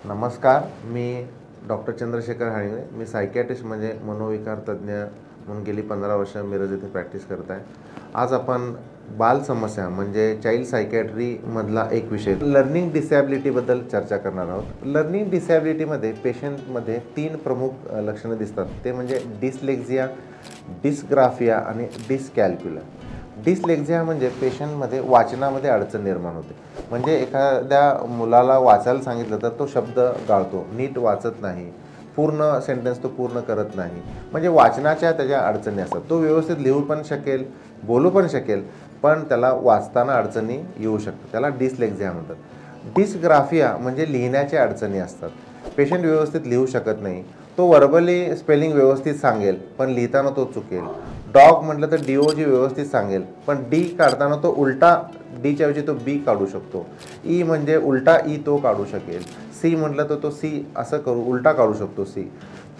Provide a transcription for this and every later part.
नमस्कार, मी डॉक्टर चंद्रशेखर हाळिंगळे. मी सायकियाट्रिस्ट म्हणजे मनोविकार तज्ज्ञ म्हणून गेली 15 वर्ष मिरज येथे प्रॅक्टिस करत आहे. आज आपण बाल समस्या म्हणजे चाइल्ड सायकियाट्रीमधला एक विषय लर्निंग डिसॅबिलिटीबद्दल चर्चा करणार आहोत. लर्निंग डिसॅबिलिटीमध्ये पेशंटमध्ये 3 प्रमुख लक्षणं दिसतात. ते म्हणजे डिस्लेक्झिया, डिस्ग्राफिया आणि डिस्कॅल्क्युला. डिस्लेक्झिया म्हणजे पेशंटमध्ये वाचनामध्ये अडचण निर्माण होते. म्हणजे एखाद्या मुलाला वाचायला सांगितलं तर तो शब्द गाळतो, नीट वाचत नाही, पूर्ण सेंटेन्स तो पूर्ण करत नाही. म्हणजे वाचनाच्या त्याच्या अडचणी असतात. तो व्यवस्थित लिहू पण शकेल, बोलू पण शकेल, पण त्याला वाचताना अडचणी येऊ शकतात. त्याला डिस्लेक्झिया म्हणतात. डिस्ग्राफिया म्हणजे लिहिण्याच्या अडचणी असतात. पेशंट व्यवस्थित लिहू शकत नाही. तो व्हर्बली स्पेलिंग व्यवस्थित सांगेल, पण लिहिताना तो चुकेल. डॉग म्हटलं तर DOG व्यवस्थित सांगेल, पण डी काढताना तो उलटा डीच्या ऐवजी तो बी काढू शकतो. ई म्हणजे उलटा ई तो काढू शकेल. सी म्हटलं तर तो सी असं करू उलटा काढू शकतो सी.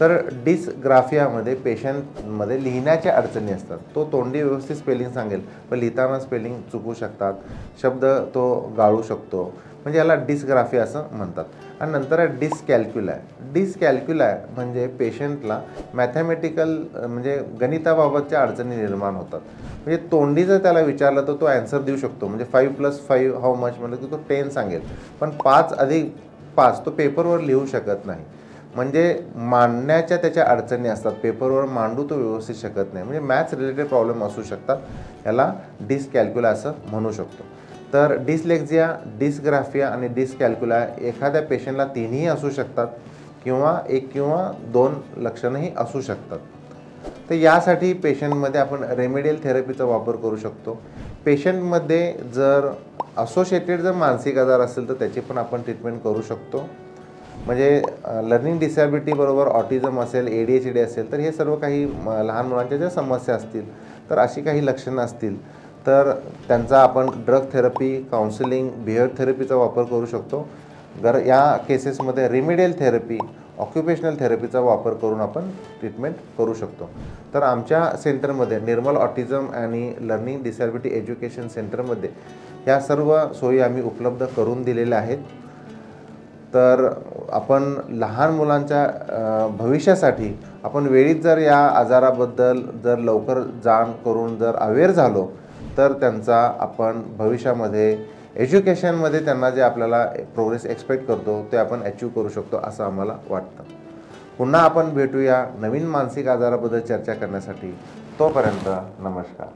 तर डिस्ग्राफियामध्ये पेशंटमध्ये लिहिण्याच्या अडचणी असतात. तो तोंडी व्यवस्थित स्पेलिंग सांगेल, पण लिहिताना स्पेलिंग चुकू शकतात, शब्द तो गाळू शकतो. म्हणजे याला डिस्ग्राफिया असं म्हणतात. आणि नंतर आहे डिस्कॅल्क्युला. डिस्कॅल्क्युला म्हणजे पेशंटला मॅथमॅटिकल म्हणजे गणिताबाबतच्या अडचणी निर्माण होतात. म्हणजे तोंडी जर त्याला विचारलं तर तो ॲन्सर देऊ शकतो. म्हणजे 5+5 हाऊ मच म्हटलं की तो 10 सांगेल, पण 5+5 तो पेपरवर लिहू शकत नाही. म्हणजे मांडण्याच्या त्याच्या अडचणी असतात. पेपरवर मांडू तो व्यवस्थित शकत नाही. म्हणजे मॅथ्स रिलेटेड प्रॉब्लेम असू शकतात. याला डिस्कॅल्क्युला असं म्हणू शकतो. तर डिस्लेक्झिया, डिस्ग्राफिया आणि डिस्कॅल्क्युला एखाद्या पेशंटला तिन्ही असू शकतात किंवा 1 किंवा 2 लक्षणंही असू शकतात. तर यासाठी पेशंटमध्ये आपण रेमेडियल थेरपीचा वापर करू शकतो. पेशंटमध्ये जर असोसिएटेड जर मानसिक आजार असेल तर त्याची पण आपण ट्रीटमेंट करू शकतो. म्हणजे लर्निंग डिसॅबिलिटीबरोबर ऑटिझम असेल, ADHD असेल, तर हे सर्व काही लहान मुलांच्या ज्या समस्या असतील, तर अशी काही लक्षणं असतील तर त्यांचा आपण ड्रग थेरपी, काउन्सिलिंग, बिहेवियर थेरपीचा वापर करू शकतो. या केसेसमध्ये रेमेडियल थेरपी, ऑक्युपेशनल थेरपीचा वापर करून आपण ट्रीटमेंट करू शकतो. तर आमच्या सेंटरमध्ये निर्मल ऑटिझम आणि लर्निंग डिसॅबिलिटी एज्युकेशन सेंटरमध्ये ह्या सर्व सोयी आम्ही उपलब्ध करून दिलेल्या आहेत. तर आपण लहान मुलांच्या भविष्यासाठी आपण वेळीच जर या आजाराबद्दल जर लवकर जाण करून जर अवेअर झालो तर त्यांचा आपण भविष्यामध्ये एज्युकेशनमध्ये त्यांना जे आपल्याला प्रोग्रेस एक्सपेक्ट करतो ते आपण अचीव करू शकतो असं आम्हाला वाटतं. पुन्हा आपण भेटूया नवीन मानसिक आजाराबद्दल चर्चा करण्यासाठी. तोपर्यंत नमस्कार.